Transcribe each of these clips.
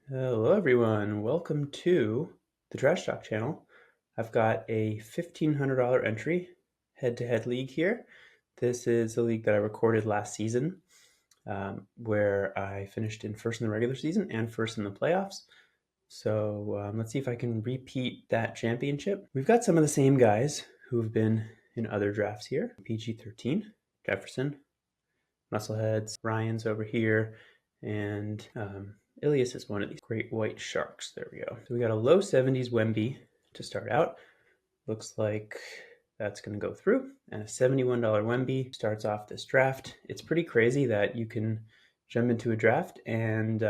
Hello everyone, welcome to the Trash Talk channel. I've got a $1,500 entry head-to-head league here. This is a league that I recorded last season where I finished in first in the regular season and first in the playoffs. So let's see if I can repeat that championship. We've got some of the same guys who've been in other drafts here. PG-13, Jefferson, Muscleheads, Ryan's over here, and Ilias is one of these great white sharks. There we go. So we got a low 70s Wemby to start out. Looks like that's going to go through. And a $71 Wemby starts off this draft. It's pretty crazy that you can jump into a draft and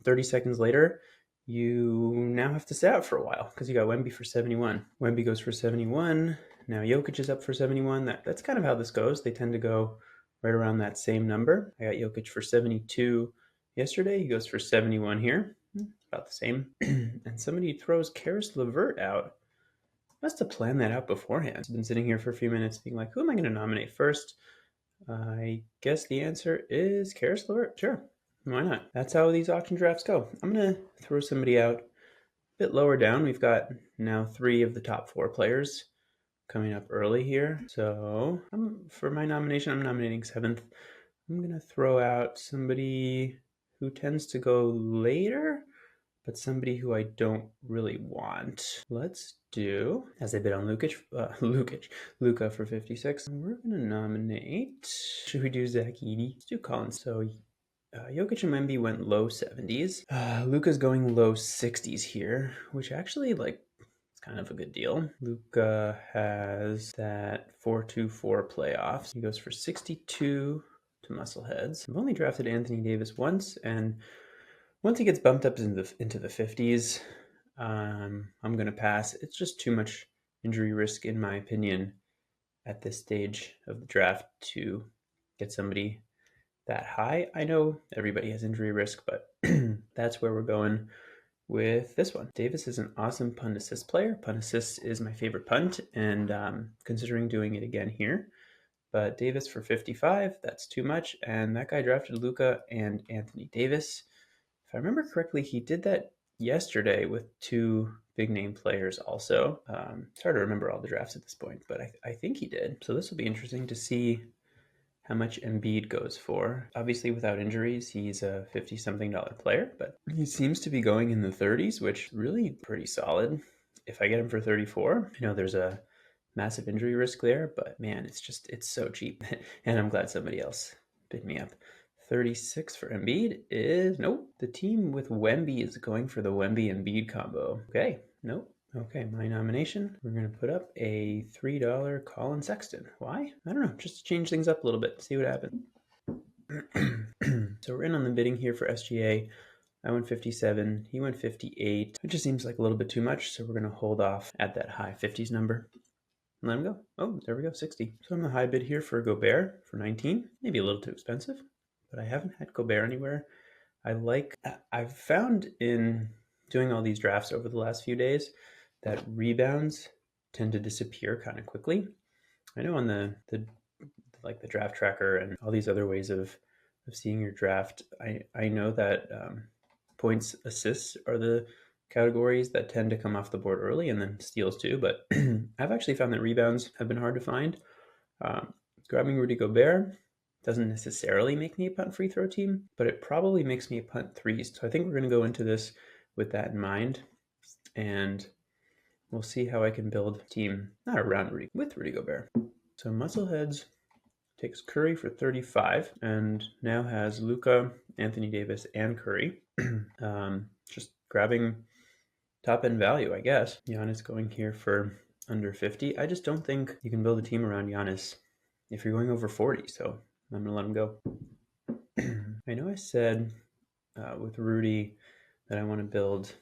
30 seconds later, you now have to sit out for a while because you got Wemby for 71. Wemby goes for 71. Now Jokic is up for 71. That's kind of how this goes. They tend to go right around that same number. I got Jokic for 72 yesterday. He goes for 71 here. About the same. And somebody throws Karis LeVert out. Must have planned that out beforehand. I've been sitting here for a few minutes being like, who am I going to nominate first? I guess the answer is Karis LeVert. Sure. Why not? That's how these auction drafts go. I'm going to throw somebody out a bit lower down. We've got now 3 of the top 4 players coming up early here. So for my nomination, I'm nominating 7th. I'm going to throw out somebody who tends to go later, but somebody who I don't really want. Let's do, as I bid on Luka for 56. We're going to nominate, should we do Zach Edey? Let's do Colin. So Jokic and Wemby went low 70s. Luka's going low 60s here, which actually it's kind of a good deal. Luka has that 4-2-4 playoffs. He goes for 62 to Muscleheads. I've only drafted Anthony Davis once, and once he gets bumped up into the 50s, I'm going to pass. It's just too much injury risk, in my opinion, at this stage of the draft to get somebody that high. I know everybody has injury risk, but that's where we're going with this one. Davis is an awesome punt assist player. Punt assist is my favorite punt, and considering doing it again here. But Davis for 55, that's too much. And that guy drafted Luka and Anthony Davis. If I remember correctly, he did that yesterday with 2 big name players also. It's hard to remember all the drafts at this point, but I think he did. So this will be interesting to see how much Embiid goes for. Obviously, without injuries, he's a 50-something dollar player, but he seems to be going in the 30s, which is really pretty solid. If I get him for 34, I know there's a massive injury risk there, but man, it's so cheap. And I'm glad somebody else bid me up. 36 for Embiid is, nope. The team with Wemby is going for the Wemby-Embiid combo. Okay, nope. Okay, my nomination, we're going to put up a $3 Colin Sexton. Why? I don't know, just to change things up a little bit, see what happens. So we're in on the bidding here for SGA. I went 57, he went 58. It just seems like a little bit too much, so we're going to hold off at that high 50s number. And let him go. Oh, there we go, 60. So I'm the high bid here for Gobert for 19. Maybe a little too expensive, but I haven't had Gobert anywhere. I've found in doing all these drafts over the last few days that rebounds tend to disappear kind of quickly. I know on the draft tracker and all these other ways of seeing your draft, I know that points, assists are the categories that tend to come off the board early, and then steals too. But I've actually found that rebounds have been hard to find. Grabbing Rudy Gobert doesn't necessarily make me a punt free throw team, but it probably makes me a punt threes. So I think we're going to go into this with that in mind, and we'll see how I can build a team not around Rudy, with Rudy Gobert. So Muscleheads takes Curry for 35 and now has Luka, Anthony Davis, and Curry. Just grabbing top end value, I guess. Giannis going here for under 50. I just don't think you can build a team around Giannis if you're going over 40, so I'm going to let him go. I know I said with Rudy that I want to build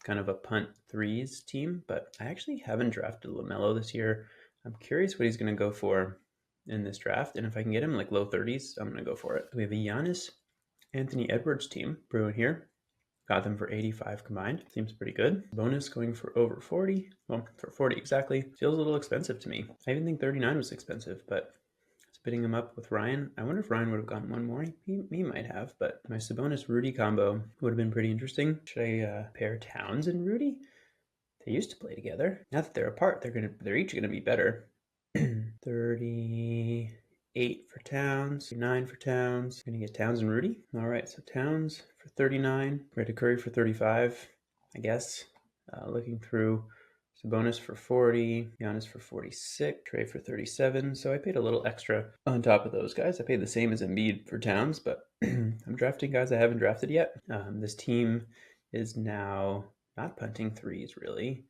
kind of a punt threes team, but I actually haven't drafted LaMelo this year. I'm curious what he's going to go for in this draft, and if I can get him like low 30s, I'm going to go for it. We have a Giannis Anthony Edwards team brewing here. Got them for 85 combined. Seems pretty good. Bonus going for over 40. Well, for 40 exactly. Feels a little expensive to me. I even think 39 was expensive, but it's a splitting him up with Ryan. I wonder if Ryan would have gotten one more. He might have, but my Sabonis Rudy combo would have been pretty interesting. Should I pair Towns and Rudy? They used to play together. Now that they're apart, they're each gonna be better. 38 for Towns, 9 for Towns. Gonna get Towns and Rudy. All right, so Towns for 39, Brady Curry for 35, I guess. Looking through, Sabonis for 40, Giannis for 46, Trey for 37. So I paid a little extra on top of those guys. I paid the same as Embiid for Towns, but I'm drafting guys I haven't drafted yet. This team is now not punting threes, really.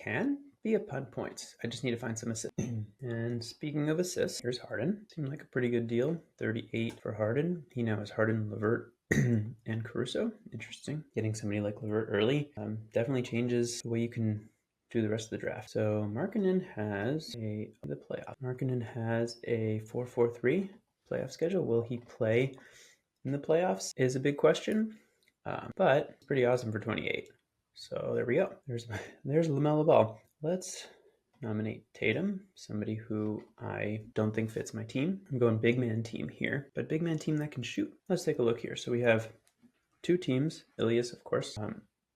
Can be a punt points. I just need to find some assists. And speaking of assists, here's Harden. Seemed like a pretty good deal. 38 for Harden. He now has Harden, LeVert, and Caruso. Interesting. Getting somebody like LeVert early definitely changes the way you can do the rest of the draft. So Markkanen has the playoff. Markkanen has a 4-4-3 playoff schedule. Will he play in the playoffs? Is a big question. But it's pretty awesome for 28. So there we go. There's LaMelo Ball. Let's nominate Tatum, somebody who I don't think fits my team. I'm going big man team here, but big man team that can shoot. Let's take a look here. So we have two teams, Ilias, of course,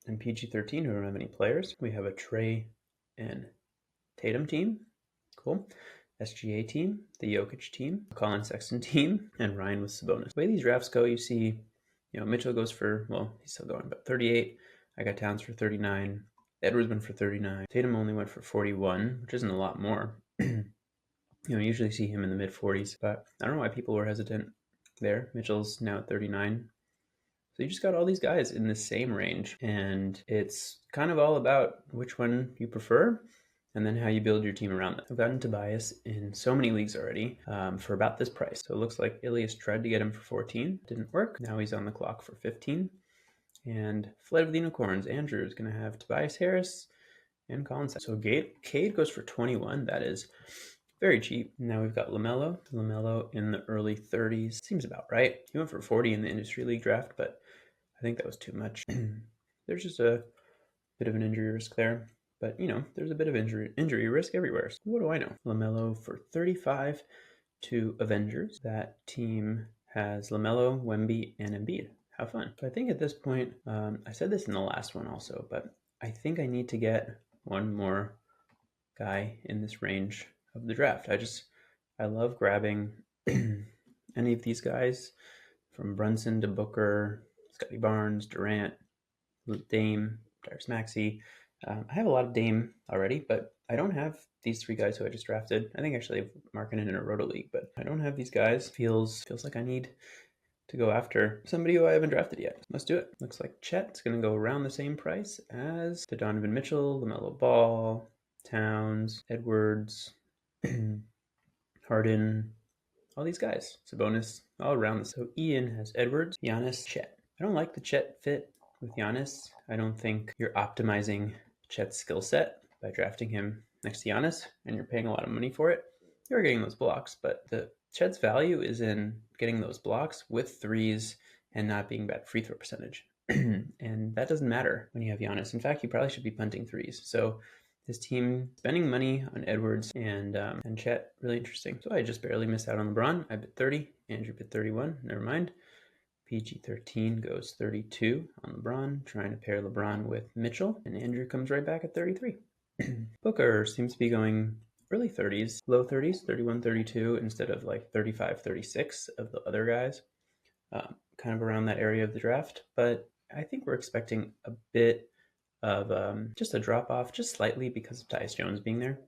and PG-13, who don't have any players. We have a Trey and Tatum team. Cool. SGA team, the Jokic team, Colin Sexton team, and Ryan with Sabonis. The way these drafts go, you see, Mitchell goes for, well, he's still going, but 38. I got Towns for 39. Edwards went for 39. Tatum only went for 41, which isn't a lot more. Usually see him in the mid 40s, but I don't know why people were hesitant there. Mitchell's now at 39. So you just got all these guys in the same range, and it's kind of all about which one you prefer and then how you build your team around them. I've gotten Tobias in so many leagues already for about this price. So it looks like Ilias tried to get him for 14. Didn't work. Now he's on the clock for 15. And Flight of the Unicorns, Andrew is going to have Tobias Harris and Colin Sexton. So Cade goes for 21. That is very cheap. Now we've got LaMelo. LaMelo in the early 30s. Seems about right. He went for 40 in the Industry League draft, but I think that was too much. There's just a bit of an injury risk there. But, there's a bit of injury risk everywhere. So what do I know? LaMelo for 35 to Avengers. That team has LaMelo, Wemby, and Embiid. Have fun. So I think at this point, I said this in the last one also, but I think I need to get one more guy in this range of the draft. I love grabbing any of these guys, from Brunson to Booker, Scotty Barnes, Durant, Dame, Tyrese Maxey. I have a lot of Dame already, but I don't have these three guys who I just drafted. I think actually I have Markkanen in a Roto League, but I don't have these guys. Feels like I need to go after somebody who I haven't drafted yet. Let's do it. Looks like Chet's going to go around the same price as the Donovan Mitchell, LaMelo Ball, Towns, Edwards, Harden, all these guys. Sabonis, all around this. So Ian has Edwards, Giannis, Chet. I don't like the Chet fit with Giannis. I don't think you're optimizing Chet's skill set by drafting him next to Giannis, and you're paying a lot of money for it. You're getting those blocks, but the Chet's value is in getting those blocks with threes and not being bad free throw percentage. And that doesn't matter when you have Giannis. In fact, you probably should be punting threes. So this team spending money on Edwards and Chet, really interesting. So I just barely missed out on LeBron. I bid 30. Andrew bid 31. Never mind. PG-13 goes 32 on LeBron, trying to pair LeBron with Mitchell, and Andrew comes right back at 33. Booker seems to be going early 30s, low 30s, 31, 32, instead of like 35, 36 of the other guys, kind of around that area of the draft. But I think we're expecting a bit of just a drop off, just slightly, because of Tyus Jones being there.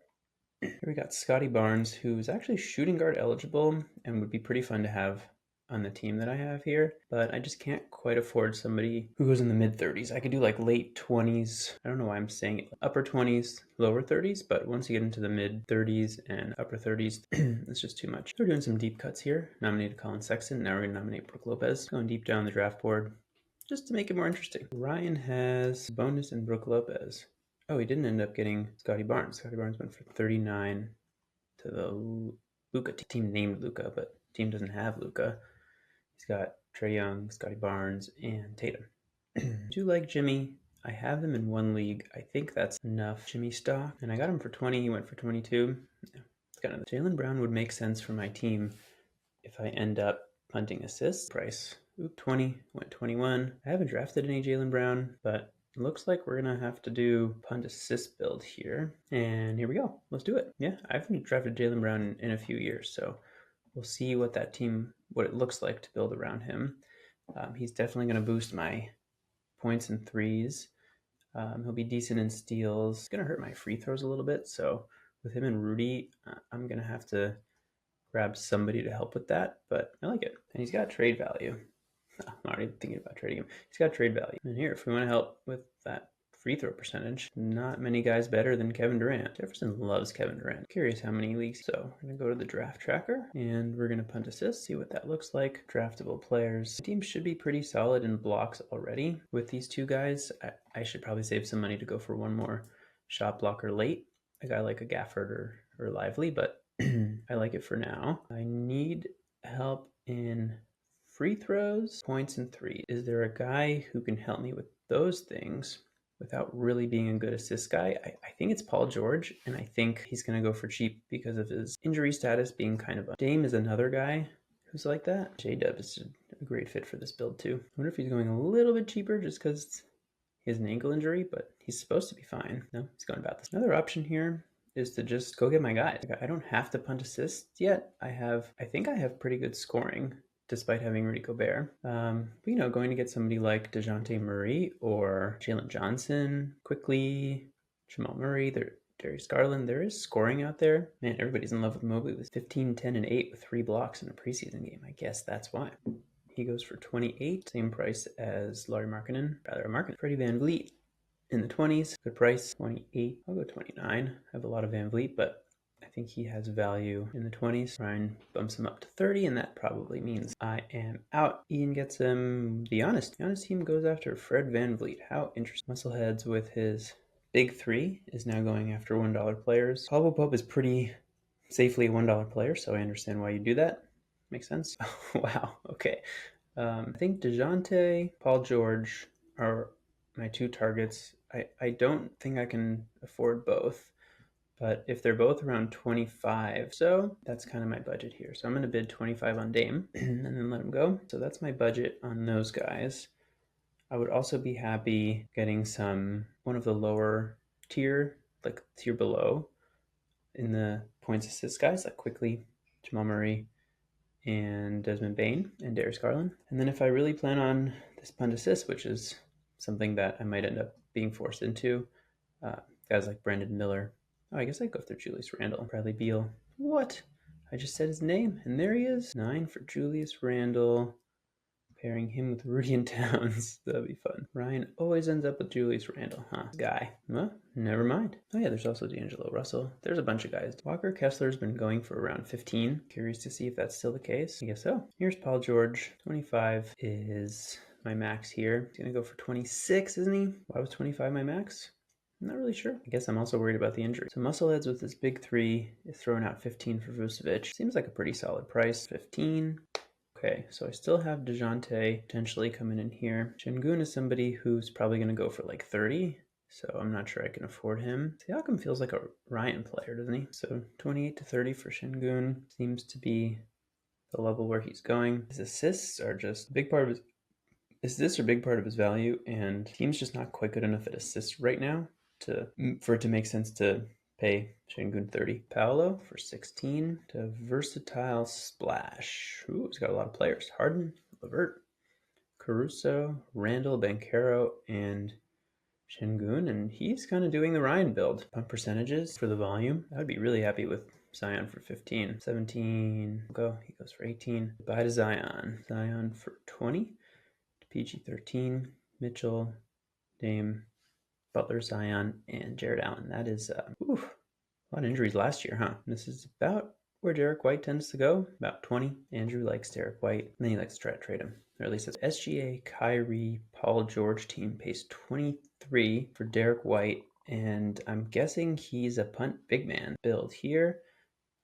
Here we got Scotty Barnes, who's actually shooting guard eligible and would be pretty fun to have on the team that I have here, but I just can't quite afford somebody who goes in the mid 30s. I could do like late 20s. I don't know why I'm saying it. Upper 20s, lower 30s, but once you get into the mid 30s and upper 30s, it's just too much. We're doing some deep cuts here. Nominated Colin Sexton. Now we're going to nominate Brook Lopez. Going deep down the draft board just to make it more interesting. Ryan has Bonus and Brook Lopez. Oh, he didn't end up getting Scotty Barnes. Scotty Barnes went for 39 to the Luka team named Luka, but team doesn't have Luka. He's got Trae Young, Scotty Barnes, and Tatum. Do like Jimmy. I have him in one league. I think that's enough Jimmy stock. And I got him for 20. He went for 22. Yeah, kind of Jaylen Brown would make sense for my team if I end up punting assists. Price, 20, went 21. I haven't drafted any Jaylen Brown, but it looks like we're gonna have to do punt assist build here. And here we go, let's do it. Yeah, I haven't drafted Jaylen Brown in a few years, so we'll see what that team, what it looks like to build around him. He's definitely gonna boost my points and threes. He'll be decent in steals. It's gonna hurt my free throws a little bit, so with him and Rudy, I'm gonna have to grab somebody to help with that, but I like it. And he's got trade value. I'm already thinking about trading him. He's got trade value. And here, if we want to help with that free throw percentage, not many guys better than Kevin Durant. Jefferson loves Kevin Durant. Curious how many leagues. So we're going to go to the draft tracker and we're going to punt assist, see what that looks like. Draftable players. The team should be pretty solid in blocks already. With these two guys, I should probably save some money to go for one more shot blocker late. A guy like a Gafford or Lively, but I like it for now. I need help in free throws, points, and threes. Is there a guy who can help me with those things without really being a good assist guy? I think it's Paul George, and I think he's going to go for cheap because of his injury status being kind of a... Dame is another guy who's like that. J-Dub is a great fit for this build too. I wonder if he's going a little bit cheaper just because he has an ankle injury, but he's supposed to be fine. No, he's going about this. Another option here is to just go get my guys. I don't have to punt assists yet. I think I have pretty good scoring despite having Rudy Gobert. But, going to get somebody like DeJounte Murray or Jalen Johnson quickly, Jamal Murray, Darius Garland. There is scoring out there. Man, everybody's in love with Mobley. It was 15, 10, and 8 with 3 blocks in a preseason game. I guess that's why. He goes for 28, same price as Lauri Markkanen. Freddie Van Vliet in the 20s, good price, 28. I'll go 29. I have a lot of Van Vliet, but I think he has value in the 20s. Ryan bumps him up to 30, and that probably means I am out. Ian gets him the honest. The honest team goes after Fred Van Vliet. How interesting. Muscleheads with his big three is now going after $1 players. Caldwell Pope is pretty safely a $1 player, so I understand why you do that. Makes sense. Wow, okay. I think DeJounte, Paul George are my two targets. I don't think I can afford both, but if they're both around 25, so that's kind of my budget here. So I'm going to bid 25 on Dame and then let him go. So that's my budget on those guys. I would also be happy getting one of the lower tier, like tier below in the points assist guys, like quickly Jamal Murray and Desmond Bane and Darius Garland. And then if I really plan on this punt assist, which is something that I might end up being forced into, guys like Brandon Miller. Oh, I guess I'd go through Julius Randle. Bradley Beal. What? I just said his name, and there he is. 9 for Julius Randle. Pairing him with Rudy and Towns. That'd be fun. Ryan always ends up with Julius Randle, huh? Guy. Well, never mind. Oh yeah, there's also D'Angelo Russell. There's a bunch of guys. Walker Kessler's been going for around 15. Curious to see if that's still the case. I guess so. Here's Paul George. 25 is my max here. He's gonna go for 26, isn't he? Why was 25 my max? I'm not really sure. I guess I'm also worried about the injury. So Muscleheads with his big three is throwing out 15 for Vucevic. Seems like a pretty solid price. 15. Okay, so I still have DeJounte potentially coming in here. Şengün is somebody who's probably going to go for like 30, so I'm not sure I can afford him. Siakam feels like a Ryan player, doesn't he? So 28 to 30 for Şengün seems to be the level where he's going. His assists are just a big part of his... Assists are a big part of his value, and team's just not quite good enough at assists right now for it to make sense to pay Şengün 30. Paolo for 16 to Versatile Splash. Ooh, he's got a lot of players. Harden, LeVert, Caruso, Randall, Banchero, and Şengün. And he's kind of doing the Ryan build. Pump percentages for the volume. I would be really happy with Zion for 15. 17. Go. He goes for 18. Goodbye to Zion. Zion for 20. To PG 13. Mitchell, Dame, Butler, Zion, and Jared Allen. That is a lot of injuries last year, huh? This is about where Derek White tends to go, about 20. Andrew likes Derek White, and then he likes to try to trade him. Or at least it's SGA, Kyrie, Paul George team pays 23 for Derek White, and I'm guessing he's a punt big man build here,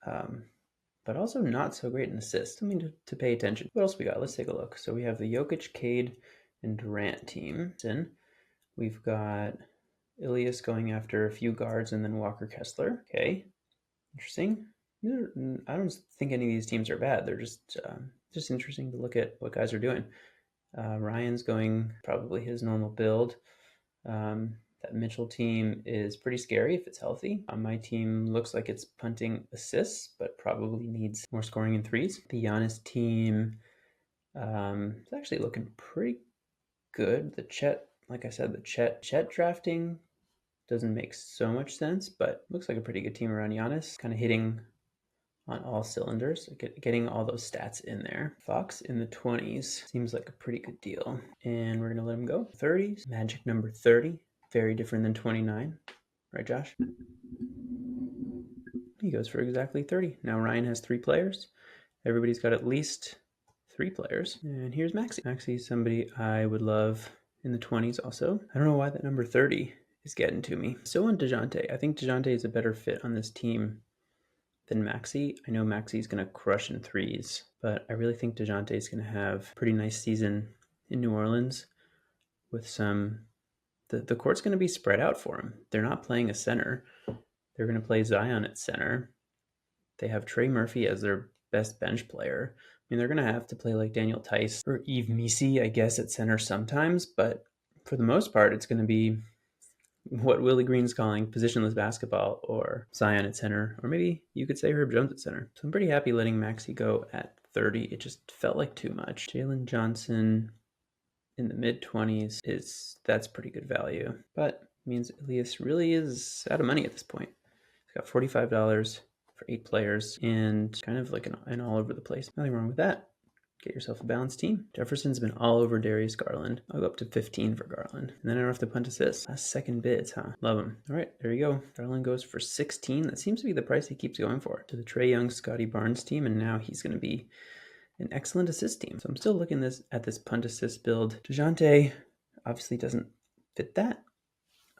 but also not so great in assists. Something to pay attention. What else we got? Let's take a look. So we have the Jokic, Cade, and Durant team. We've got Ilias going after a few guards and then Walker Kessler. Okay, interesting. I don't think any of these teams are bad. They're just interesting to look at what guys are doing. Ryan's going probably his normal build. That Mitchell team is pretty scary if it's healthy. My team looks like it's punting assists, but probably needs more scoring in threes. The Giannis team is actually looking pretty good. The Chet, like I said, the Chet drafting doesn't make so much sense, but looks like a pretty good team around Giannis, kind of hitting on all cylinders, getting all those stats in there. Fox in the 20s seems like a pretty good deal. And we're going to let him go. 30s, Magic number 30, very different than 29. Right, Josh? He goes for exactly 30. Now Ryan has 3 players. Everybody's got at least 3 players. And here's Maxi. Maxi's somebody I would love in the 20s also. I don't know why that number 30 is getting to me. Still on DeJounte. I think DeJounte is a better fit on this team than Maxi. I know Maxi's going to crush in threes, but I really think DeJounte is going to have a pretty nice season in New Orleans with some... The court's going to be spread out for him. They're not playing a center. They're going to play Zion at center. They have Trey Murphy as their best bench player. I mean, they're going to have to play like Daniel Tice or Yves Missi, I guess, at center sometimes, but for the most part, it's going to be what Willie Green's calling positionless basketball, or Zion at center, or maybe you could say Herb Jones at center. So I'm pretty happy letting Maxi go at 30. It just felt like too much. Jalen Johnson in the mid-20s that's pretty good value, but means Elias really is out of money at this point. He's got $45 for 8 players and kind of like an all over the place. Nothing wrong with that. Get yourself a balanced team. Jefferson's been all over Darius Garland. I'll go up to 15 for Garland. And then I don't have to punt assists. Last second bids, huh? Love him. All right, there you go. Garland goes for 16. That seems to be the price he keeps going for. To the Trae Young, Scotty Barnes team, and now he's going to be an excellent assist team. So I'm still looking at this punt assist build. DeJounte obviously doesn't fit that.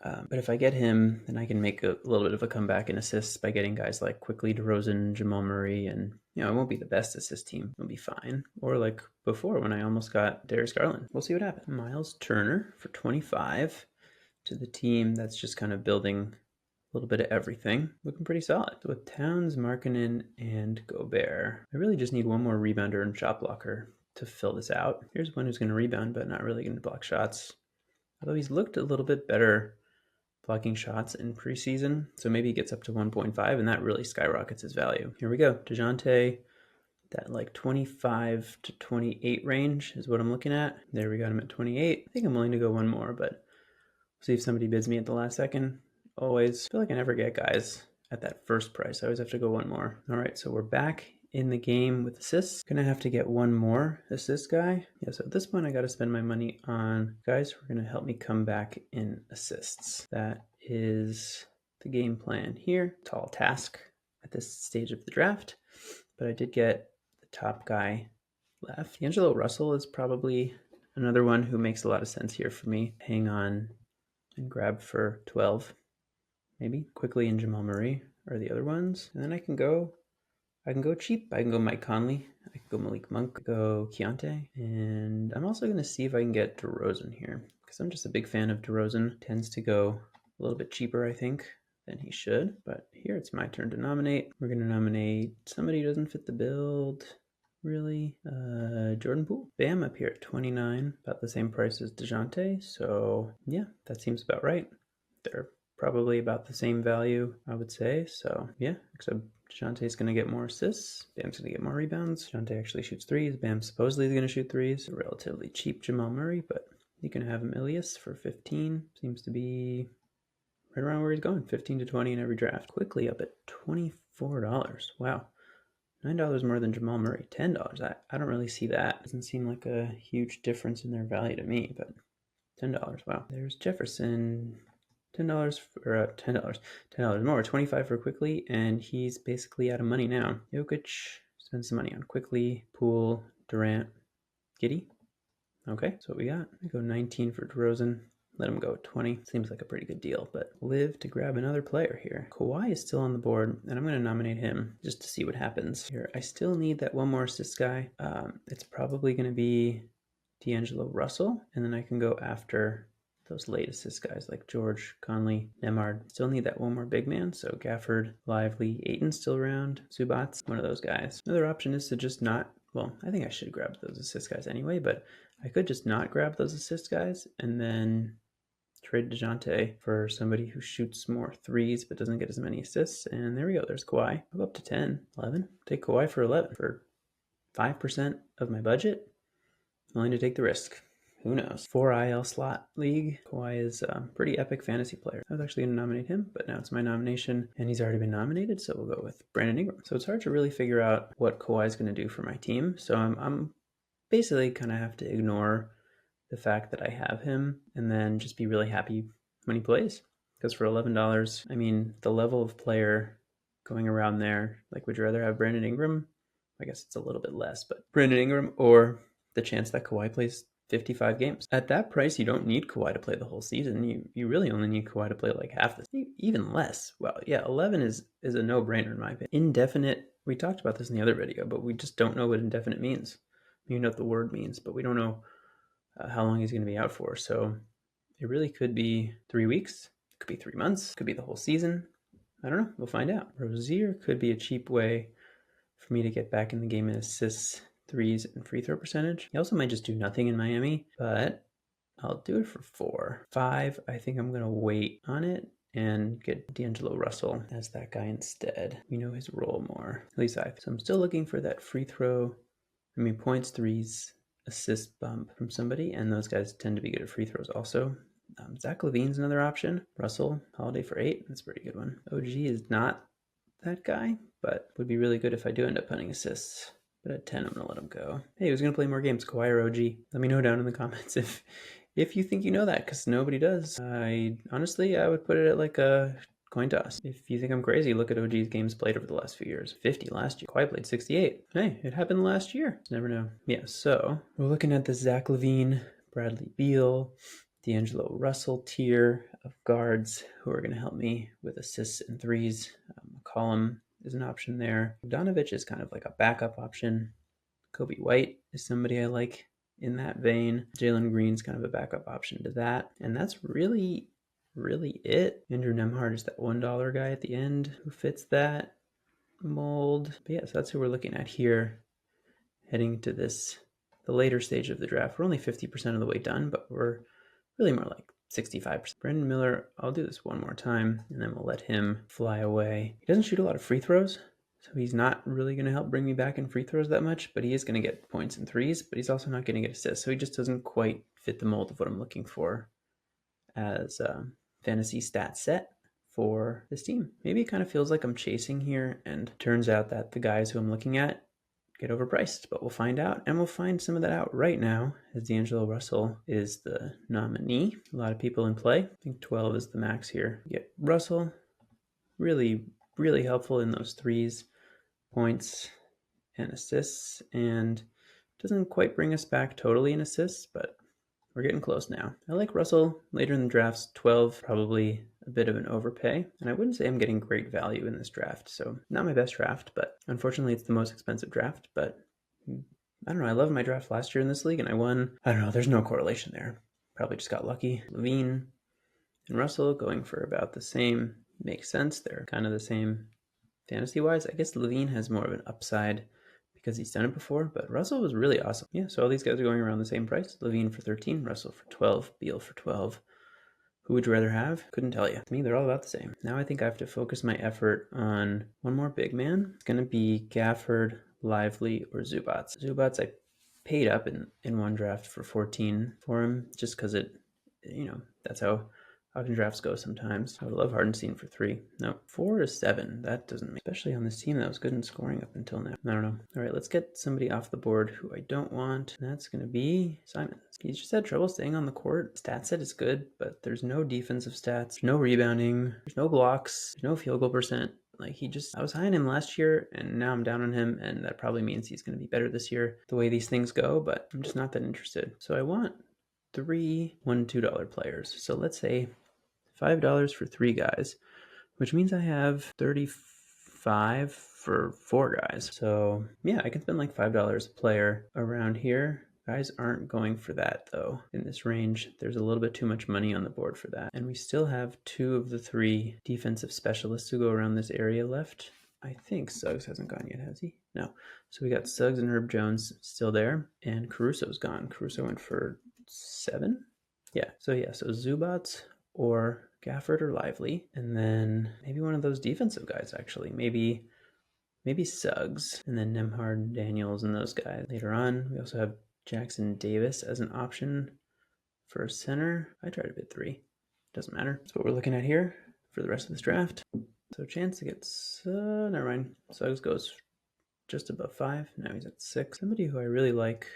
But if I get him, then I can make a little bit of a comeback in assists by getting guys like Quickly, DeRozan, Jamal Murray, and it won't be the best assist team. It'll be fine. Or like before when I almost got Darius Garland. We'll see what happens. Miles Turner for 25 to the team that's just kind of building a little bit of everything. Looking pretty solid. With Towns, Markkanen, and Gobert. I really just need one more rebounder and shot blocker to fill this out. Here's one who's going to rebound, but not really going to block shots. Although he's looked a little bit better blocking shots in preseason, so maybe he gets up to 1.5, and that really skyrockets his value. Here we go. DeJounte, that like 25 to 28 range is what I'm looking at. There, we got him at 28. I think I'm willing to go one more, but we'll see if somebody bids me at the last second. Always feel like I never get guys at that first price. I always have to go one more. All right, so we're back in the game with assists. Gonna have to get one more assist guy. Yeah, so at this point I gotta spend my money on guys who are gonna help me come back in assists. That is the game plan here. Tall task at this stage of the draft, but I did get the top guy left. D'Angelo Russell is probably another one who makes a lot of sense here for me. Hang on and grab for 12, maybe. Quickly and Jamal Murray are the other ones. And then I can go cheap. I can go Mike Conley. I can go Malik Monk, go Keontae. And I'm also going to see if I can get DeRozan here, because I'm just a big fan of DeRozan. Tends to go a little bit cheaper, I think, than he should. But here it's my turn to nominate. We're going to nominate somebody who doesn't fit the build. Really? Jordan Poole. Bam, up here at 29, about the same price as DeJounte. So yeah, that seems about right. They're probably about the same value, I would say. So yeah, except DeJounte's going to get more assists. Bam's going to get more rebounds. DeJounte actually shoots threes. Bam supposedly is going to shoot threes. A relatively cheap Jamal Murray, but you can have him Ilias for 15. Seems to be right around where he's going. 15 to 20 in every draft. Quickly up at $24. Wow. $9 more than Jamal Murray. $10. I don't really see that. Doesn't seem like a huge difference in their value to me, but $10. Wow. There's Jefferson. $10 for $10 more, 25 for Quickly, and he's basically out of money now. Jokic spends some money on Quickly, Poole, Durant, Giddey. Okay, so what we got. I go 19 for DeRozan. Let him go at 20. Seems like a pretty good deal, but live to grab another player here. Kawhi is still on the board, and I'm going to nominate him just to see what happens. Here, I still need that one more assist guy. It's probably going to be D'Angelo Russell, and then I can go after those late assist guys like George, Conley, Nemard. Still need that one more big man, so Gafford, Lively, Ayton's still around, Zubats, one of those guys. Another option is to just not, well, I think I should grab those assist guys anyway, but I could just not grab those assist guys and then trade DeJounte for somebody who shoots more threes but doesn't get as many assists. And there we go. There's Kawhi. I'll go up to 10, 11. Take Kawhi for 11 for 5% of my budget. Willing to take the risk. Who knows? 4 IL slot league. Kawhi is a pretty epic fantasy player. I was actually going to nominate him, but now it's my nomination, and he's already been nominated, so we'll go with Brandon Ingram. So it's hard to really figure out what Kawhi is going to do for my team. So I'm basically kind of have to ignore the fact that I have him and then just be really happy when he plays. Because for $11, I mean, the level of player going around there, like, would you rather have Brandon Ingram? I guess it's a little bit less, but Brandon Ingram or the chance that Kawhi plays 55 games. At that price, you don't need Kawhi to play the whole season. You really only need Kawhi to play like half this, even less. Well, yeah, 11 is a no-brainer in my opinion. Indefinite, we talked about this in the other video, but we just don't know what indefinite means. You know what the word means, but we don't know how long he's going to be out for. So it really could be 3 weeks, it could be 3 months, it could be the whole season. I don't know. We'll find out. Rozier could be a cheap way for me to get back in the game in assists, threes, and free throw percentage. He also might just do nothing in Miami, but I'll do it for 4. 5, I think I'm going to wait on it and get D'Angelo Russell as that guy instead. We know his role more. At least I. So I'm still looking for that free throw, points, threes, assist bump from somebody, and those guys tend to be good at free throws also. Zach LaVine's another option. Russell, Holiday for 8. That's a pretty good one. OG is not that guy, but would be really good if I do end up punting assists. But at 10, I'm going to let him go. Hey, who's going to play more games, Kawhi or OG? Let me know down in the comments if you think you know that, because nobody does. Honestly, I would put it at like a coin toss. If you think I'm crazy, look at OG's games played over the last few years. 50 last year. Kawhi played 68. Hey, it happened last year. Never know. Yeah, so we're looking at the Zach LaVine, Bradley Beal, D'Angelo Russell tier of guards who are going to help me with assists and threes. McCollum is an option there. Bogdanovic is kind of like a backup option. Kobe White is somebody I like in that vein. Jalen Green's kind of a backup option to that. And that's really it. Andrew Nemhard is that $1 guy at the end who fits that mold. But yeah, so that's who we're looking at here heading to the later stage of the draft. We're only 50% of the way done, but we're really more like 65%. Brandon Miller, I'll do this one more time, and then we'll let him fly away. He doesn't shoot a lot of free throws, so he's not really going to help bring me back in free throws that much, but he is going to get points and threes, but he's also not going to get assists, so he just doesn't quite fit the mold of what I'm looking for as a fantasy stat set for this team. Maybe it kind of feels like I'm chasing here, and turns out that the guys who I'm looking at get overpriced, but we'll find out, and we'll find some of that out right now as D'Angelo Russell is the nominee. A lot of people in play. I think 12 is the max here. You get Russell, really helpful in those threes, points, and assists, and doesn't quite bring us back totally in assists, but we're getting close now. I like Russell later in the drafts. 12, probably a bit of an overpay. And I wouldn't say I'm getting great value in this draft. So not my best draft, but unfortunately it's the most expensive draft. But I don't know. I loved my draft last year in this league and I won. I don't know. There's no correlation there. Probably just got lucky. LaVine and Russell going for about the same. Makes sense. They're kind of the same fantasy-wise. I guess LaVine has more of an upside because he's done it before, but Russell was really awesome. Yeah, so all these guys are going around the same price. LaVine for 13, Russell for 12, Beal for 12. Who would you rather have? Couldn't tell you. To me, they're all about the same. Now I think I have to focus my effort on one more big man. It's going to be Gafford, Lively, or Zubats. Zubats, I paid up in one draft for 14 for him just because that's how auction drafts go sometimes. I would love Hardenstein for 3. No, 4 is 7. That doesn't make, especially on this team that was good in scoring up until now. I don't know. All right, let's get somebody off the board who I don't want. And that's going to be Simons. He's just had trouble staying on the court. Stat set is good, but there's no defensive stats, no rebounding, there's no blocks, there's no field goal percent. I was high on him last year, and now I'm down on him, and that probably means he's going to be better this year, the way these things go, but I'm just not that interested. So I want 3 $1 $2 players. So let's say $5 for 3 guys, which means I have 35 for 4 guys. So yeah, I can spend like $5 a player around here. Guys aren't going for that though. In this range, there's a little bit too much money on the board for that. And we still have 2 of the 3 defensive specialists who go around this area left. I think Suggs hasn't gone yet, has he? No. So we got Suggs and Herb Jones still there, and Caruso's gone. Caruso went for 7? Yeah, so Zubats or Gafford or Lively, and then maybe one of those defensive guys actually. Maybe Suggs, and then Nemhard, Daniels, and those guys. Later on, we also have Jackson Davis as an option for a center. I tried to bid 3. Doesn't matter. That's what we're looking at here for the rest of this draft. So chance to get, never mind. Suggs goes just above 5. Now he's at 6. Somebody who I really like.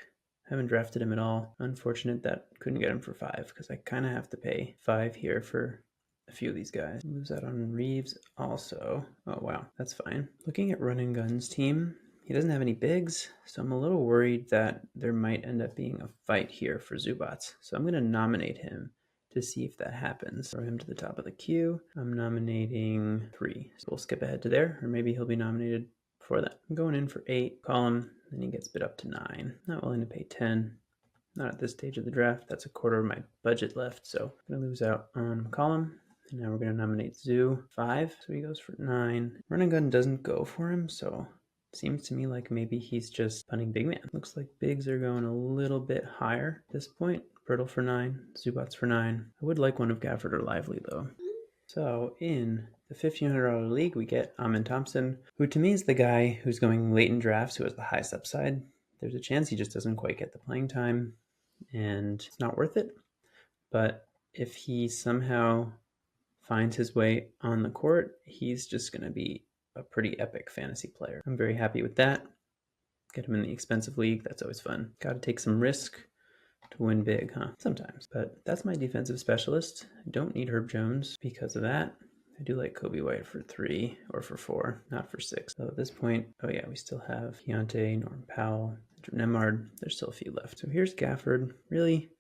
Haven't drafted him at all. Unfortunate that couldn't get him for 5 because I kind of have to pay 5 here for a few of these guys. Moves out on Reeves also. Oh wow, that's fine. Looking at Run and Gun's team, he doesn't have any bigs, so I'm a little worried that there might end up being a fight here for Zubats. So I'm going to nominate him to see if that happens. Throw him to the top of the queue. I'm nominating 3. So we'll skip ahead to there, or maybe he'll be nominated before that. I'm going in for 8. Call him, then he gets bid up to 9. Not willing to pay 10. Not at this stage of the draft. That's a quarter of my budget left, so I'm going to lose out on McCollum. And now we're going to nominate Zoo 5, so he goes for 9. Run and Gun doesn't go for him, so it seems to me like maybe he's just punting big man. Looks like bigs are going a little bit higher at this point. Bertle for 9, Zubats for 9. I would like one of Gafford or Lively though. So in the $1,500 league, we get Amin Thompson, who to me is the guy who's going late in drafts, who has the highest upside. There's a chance he just doesn't quite get the playing time, and it's not worth it. But if he somehow finds his way on the court, he's just going to be a pretty epic fantasy player. I'm very happy with that. Get him in the expensive league. That's always fun. Got to take some risk to win big, huh? Sometimes. But that's my defensive specialist. I don't need Herb Jones because of that. I do like Kobe White for 3 or for 4, not for 6. So at this point, oh yeah, we still have Keontae, Norm Powell, Nemhard. There's still a few left. So here's Gafford. Really?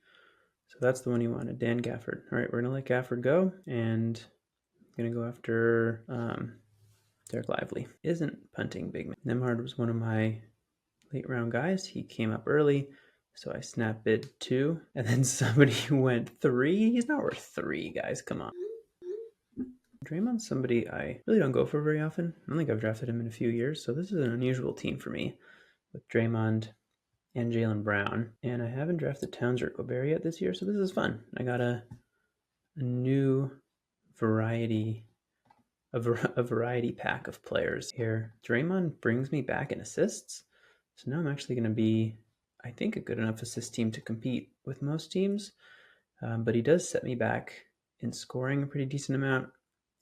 So that's the one you wanted, Dan Gafford. All right, we're going to let Gafford go, and I'm going to go after Derek Lively. Isn't punting big man. Nemhard was one of my late round guys. He came up early, so I snap bid 2, and then somebody went 3. He's not worth 3, guys. Come on. Draymond's somebody I really don't go for very often. I don't think I've drafted him in a few years, so this is an unusual team for me with Draymond and Jaylen Brown. And I haven't drafted Towns or Gobert yet this year, so this is fun. I got a new variety pack of players here. Draymond brings me back in assists, so now I'm actually going to be, I think, a good enough assist team to compete with most teams, but he does set me back in scoring a pretty decent amount,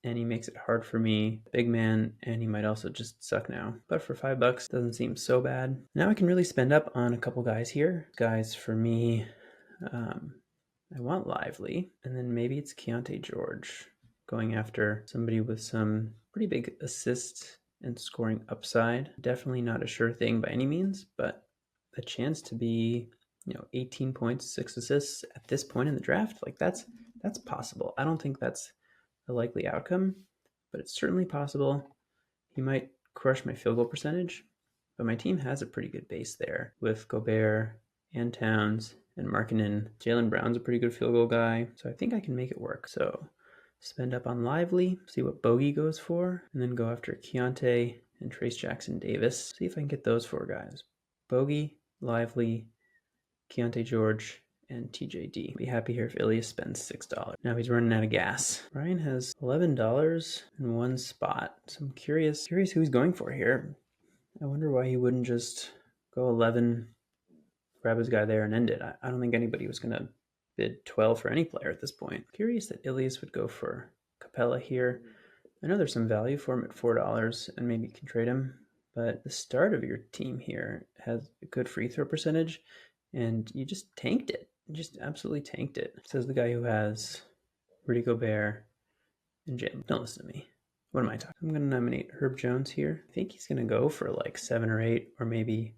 and he makes it hard for me, big man, and he might also just suck now. But for $5, doesn't seem so bad. Now I can really spend up on a couple guys here. Guys, for me, I want Lively, and then maybe it's Keontae George, going after somebody with some pretty big assist and scoring upside. Definitely not a sure thing by any means, but a chance to be, 18 points, 6 assists at this point in the draft, like that's possible. I don't think that's a likely outcome, but it's certainly possible. He might crush my field goal percentage, but my team has a pretty good base there with Gobert and Towns and Markkanen. Jaylen Brown's a pretty good field goal guy, so I think I can make it work. So spend up on Lively, see what Bogey goes for, and then go after Keontae and Trace Jackson Davis. See if I can get those 4 guys. Bogey, Lively, Keontae George, and TJD. Be happy here if Ilias spends $6. Now he's running out of gas. Ryan has $11 in one spot. So I'm curious who he's going for here. I wonder why he wouldn't just go 11, grab his guy there and end it. I don't think anybody was going to bid 12 for any player at this point. Curious that Ilias would go for Capella here. I know there's some value for him at $4 and maybe you can trade him, but the start of your team here has a good free throw percentage and you just tanked it. You just absolutely tanked it. Says the guy who has Rudy Gobert and Jim. Don't listen to me. What am I talking? I'm going to nominate Herb Jones here. I think he's going to go for like 7 or 8, or maybe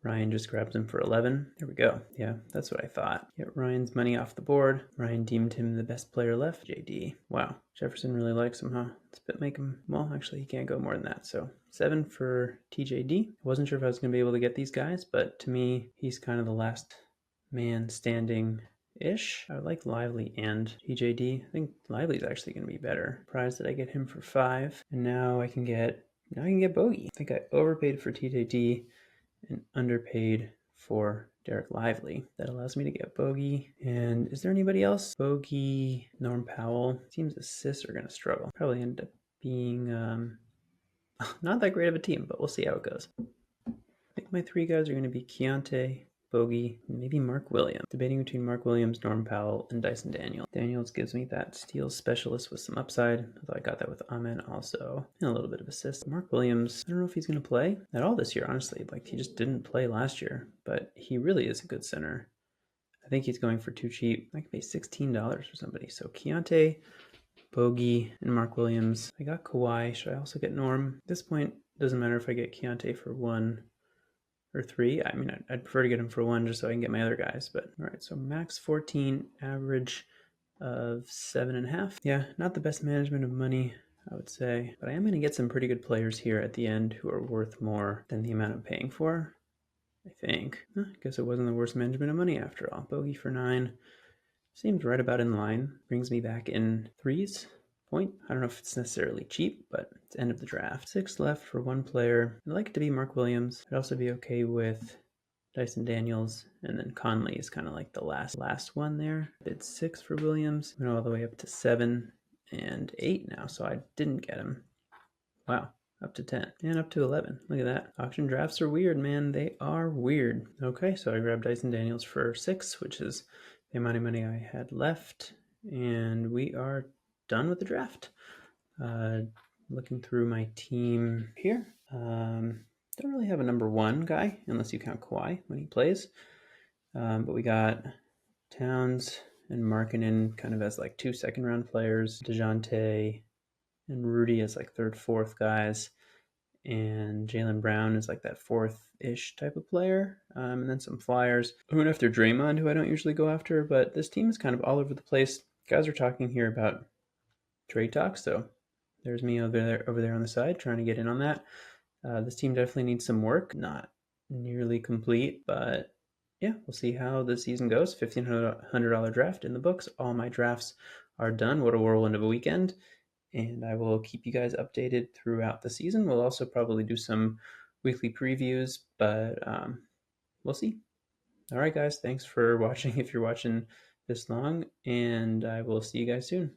Ryan just grabs him for 11. There we go. Yeah, that's what I thought. Get Ryan's money off the board. Ryan deemed him the best player left. JD. Wow. Jefferson really likes him, huh? Let's make him, well, actually, he can't go more than that. So 7 for TJD. I wasn't sure if I was going to be able to get these guys, but to me, he's kind of the last man standing-ish. I would like Lively and TJD. I think Lively's actually going to be better. Surprised that I get him for 5. And now I can get Bogey. I think I overpaid for TJD and underpaid for Derek Lively. That allows me to get Bogey. And is there anybody else? Bogey, Norm Powell. Seems assists are going to struggle. Probably end up being not that great of a team, but we'll see how it goes. I think my 3 guys are going to be Keontae, Bogey, and maybe Mark Williams. Debating between Mark Williams, Norm Powell, and Dyson Daniels. Daniels gives me that steals specialist with some upside, although I got that with Amen also, and a little bit of assist. Mark Williams, I don't know if he's going to play at all this year, honestly. Like, he just didn't play last year, but he really is a good center. I think he's going for too cheap. I could pay $16 for somebody. So Keontae, Bogey, and Mark Williams. I got Kawhi. Should I also get Norm? At this point, doesn't matter if I get Keontae for 1 or 3. I mean, I'd prefer to get him for 1 just so I can get my other guys. But all right, so max 14, average of 7.5. Yeah, not the best management of money, I would say. But I am going to get some pretty good players here at the end who are worth more than the amount I'm paying for, I think. I guess it wasn't the worst management of money after all. Bogey for 9. Seems right about in line. Brings me back in 3s. Point. I don't know if it's necessarily cheap, but it's end of the draft. 6 left for 1 player. I'd like it to be Mark Williams. I'd also be okay with Dyson Daniels, and then Conley is kind of like the last one there. Bid 6 for Williams. Went all the way up to 7 and 8 now, so I didn't get him. Wow. Up to 10 and up to 11. Look at that. Auction drafts are weird, man. They are weird. Okay, so I grabbed Dyson Daniels for 6, which is the amount of money I had left, and we are done with the draft. Looking through my team here, don't really have a number 1 guy unless you count Kawhi when he plays, but we got Towns and Markkanen kind of as like 2 second-round players, DeJounte and Rudy as like 3rd, 4th guys, and Jaylen Brown is like that 4th-ish type of player, and then some flyers. I went after Draymond, who I don't usually go after, but this team is kind of all over the place. Guys are talking here about trade talks, so there's me over there on the side trying to get in on that. This team definitely needs some work. Not nearly complete, but yeah, we'll see how the season goes. $1,500 draft in the books. All my drafts are done. What a whirlwind of a weekend. And I will keep you guys updated throughout the season. We'll also probably do some weekly previews, but we'll see. All right, guys, thanks for watching if you're watching this long, and I will see you guys soon.